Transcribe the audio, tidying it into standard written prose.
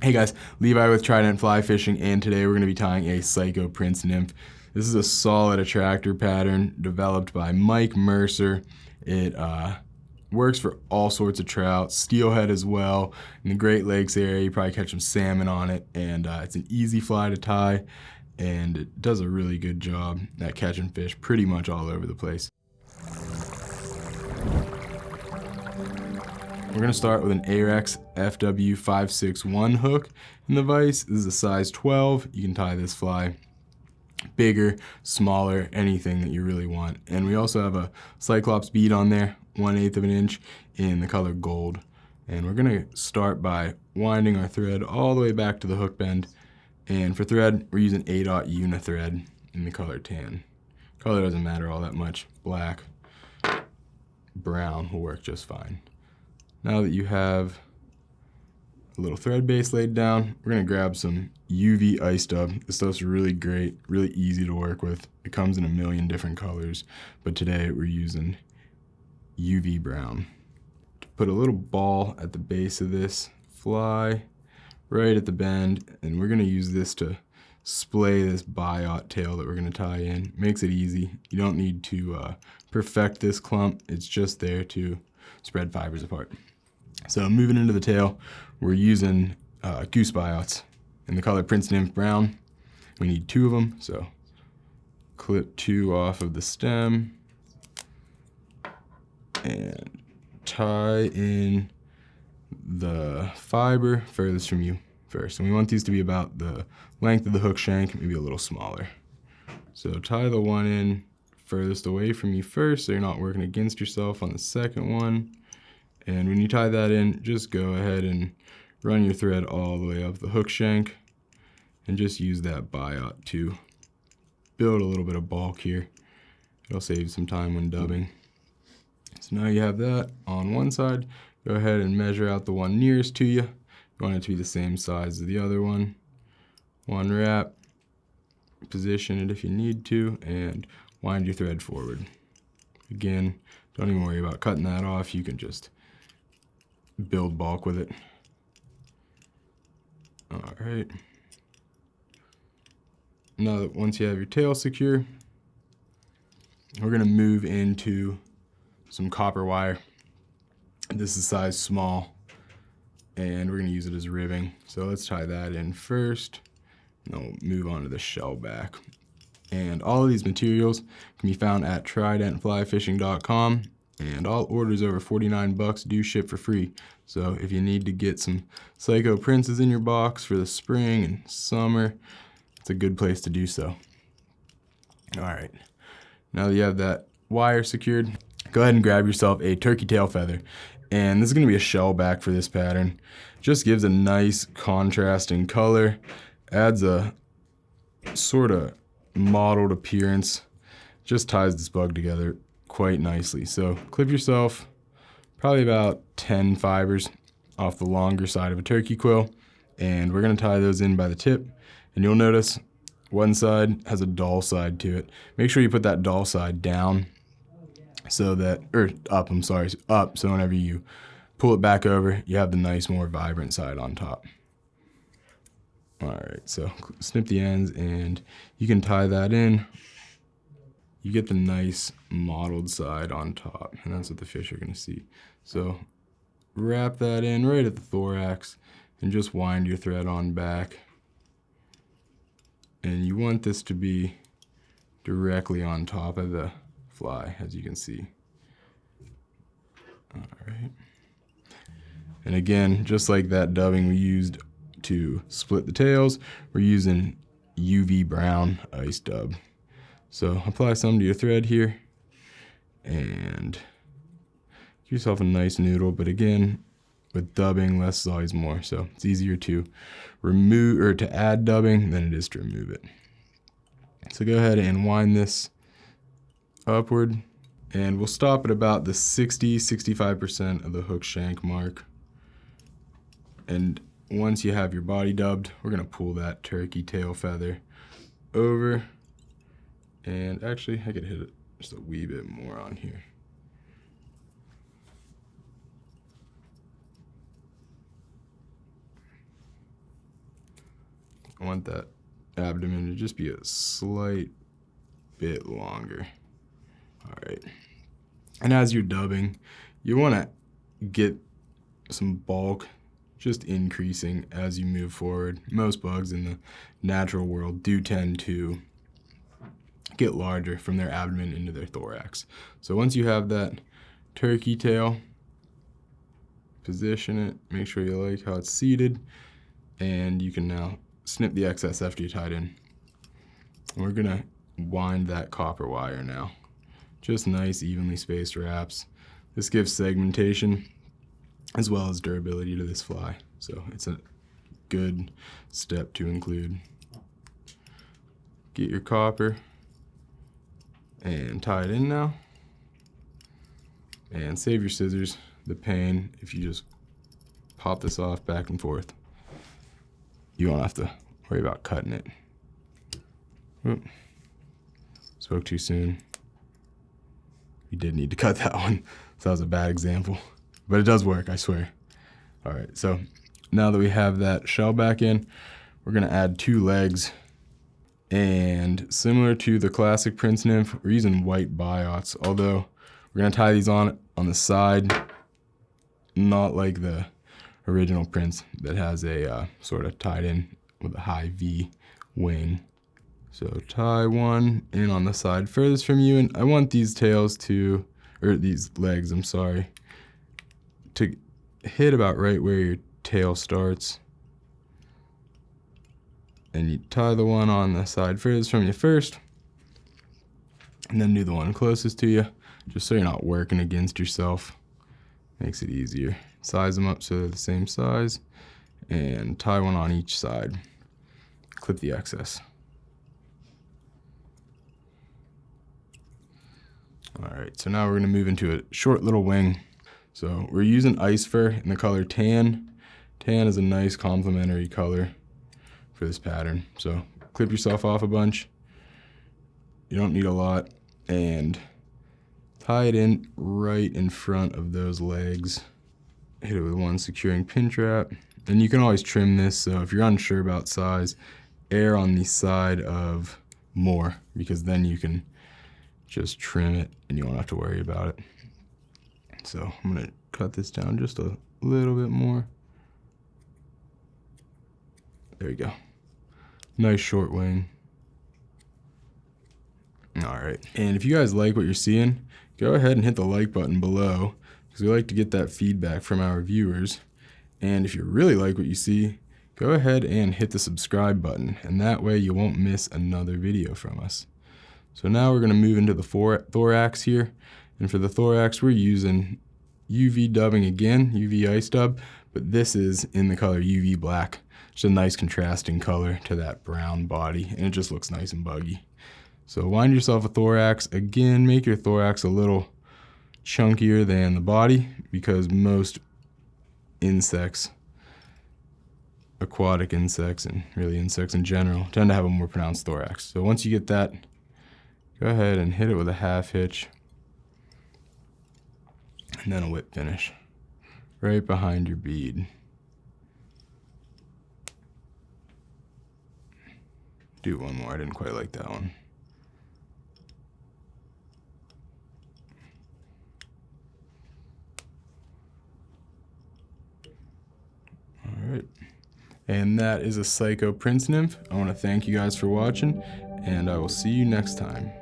Hey guys, Levi with Trident Fly Fishing, and today we're going to be tying a Psycho Prince Nymph. This is a solid attractor pattern developed by Mike Mercer. It works for all sorts of trout, steelhead as well. In the Great Lakes area, you probably catch some salmon on it, and it's an easy fly to tie, and it does a really good job at catching fish pretty much all over the place. We're going to start with an Thorax FW561 hook in the vise. This is a size 12. You can tie this fly bigger, smaller, anything that you really want. And we also have a Cyclops bead on there, 1/8 of an inch in the color gold. And we're going to start by winding our thread all the way back to the hook bend. And for thread, we're using A-Dot Unithread in the color tan. Color doesn't matter all that much. Black, brown will work just fine. Now that you have a little thread base laid down, we're gonna grab some UV ice dub. This stuff's really great, really easy to work with. It comes in a million different colors, but today we're using UV brown. To put a little ball at the base of this fly, right at the bend, and we're gonna use this to splay this biot tail that we're gonna tie in. Makes it easy. You don't need to perfect this clump. It's just there to spread fibers apart. So moving into the tail, we're using goose biots in the color Prince Nymph brown. We need 2 of them, so clip 2 off of the stem and tie in the fiber furthest from you first. And we want these to be about the length of the hook shank, maybe a little smaller. So tie the one in furthest away from you first so you're not working against yourself on the second one. And when you tie that in, just go ahead and run your thread all the way up the hook shank and just use that biot to build a little bit of bulk here. It'll save some time when dubbing. So now you have that on one side. Go ahead and measure out the one nearest to you. You want it to be the same size as the other one. One wrap, position it if you need to, and wind your thread forward. Again, don't even worry about cutting that off. You can just build bulk with it. All right. Now that once you have your tail secure, we're gonna move into some copper wire. This is size small, and we're gonna use it as ribbing. So let's tie that in first, and then we'll move on to the shellback. And all of these materials can be found at tridentflyfishing.com. And all orders over $49 do ship for free. So if you need to get some Psycho Princes in your box for the spring and summer, it's a good place to do so. All right, now that you have that wire secured, go ahead and grab yourself a turkey tail feather. And this is gonna be a shellback for this pattern. Just gives a nice contrasting color, adds a sort of mottled appearance, just ties this bug together quite nicely. So clip yourself probably about 10 fibers off the longer side of a turkey quill, and we're gonna tie those in by the tip. And you'll notice one side has a dull side to it. Make sure you put that dull side down so that, or up, I'm sorry, up, so whenever you pull it back over, you have the nice, more vibrant side on top. All right, so snip the ends and you can tie that in. You get the nice mottled side on top, and that's what the fish are gonna see. So wrap that in right at the thorax and just wind your thread on back. And you want this to be directly on top of the fly, as you can see. All right. And again, just like that dubbing we used to split the tails, we're using UV brown ice dub. So apply some to your thread here and give yourself a nice noodle, but again, with dubbing, less is always more. So it's easier to remove or to add dubbing than it is to remove it. So go ahead and wind this upward, and we'll stop at about the 60-65% of the hook shank mark. And once you have your body dubbed, we're gonna pull that turkey tail feather over. And actually, I could hit it just a wee bit more on here. I want that abdomen to just be a slight bit longer. All right. And as you're dubbing, you want to get some bulk just increasing as you move forward. Most bugs in the natural world do tend to get larger from their abdomen into their thorax. So once you have that turkey tail, position it, make sure you like how it's seated, and you can now snip the excess after you tied in. And we're gonna wind that copper wire now. Just nice, evenly spaced wraps. This gives segmentation as well as durability to this fly. So it's a good step to include. Get your copper and tie it in now. And save your scissors, the pain, if you just pop this off back and forth. You won't have to worry about cutting it. Oop. Spoke too soon. You did need to cut that one. So that was a bad example. But it does work, I swear. All right, so now that we have that shellback in, we're gonna add 2 legs. And similar to the classic Prince Nymph, we're using white biots, although we're gonna tie these on the side, not like the original Prince that has a sort of tied in with a high V wing. So tie one in on the side furthest from you, and I want these tails to, or these legs, I'm sorry, to hit about right where your tail starts. And you tie the one on the side furthest from you first, and then do the one closest to you, just so you're not working against yourself. Makes it easier. Size them up so they're the same size, and tie one on each side. Clip the excess. All right, so now we're gonna move into a short little wing. So we're using ice fur in the color tan. Tan is a nice complementary color for this pattern. So clip yourself off a bunch. You don't need a lot, and tie it in right in front of those legs. Hit it with one securing pin trap. And you can always trim this, so if you're unsure about size, err on the side of more, because then you can just trim it and you won't have to worry about it. So I'm gonna cut this down just a little bit more. There we go. Nice short wing. All right, and if you guys like what you're seeing, go ahead and hit the like button below, because we like to get that feedback from our viewers. And if you really like what you see, go ahead and hit the subscribe button, and that way you won't miss another video from us. So now we're gonna move into the thorax here. And for the thorax, we're using UV dubbing again, UV ice dub, but this is in the color UV black. It's a nice contrasting color to that brown body, and it just looks nice and buggy. So wind yourself a thorax. Again, make your thorax a little chunkier than the body, because most insects, aquatic insects, and really insects in general, tend to have a more pronounced thorax. So once you get that, go ahead and hit it with a half hitch, and then a whip finish right behind your bead. Do one more, I didn't quite like that one. All right, and that is a Psycho Prince Nymph. I want to thank you guys for watching, and I will see you next time.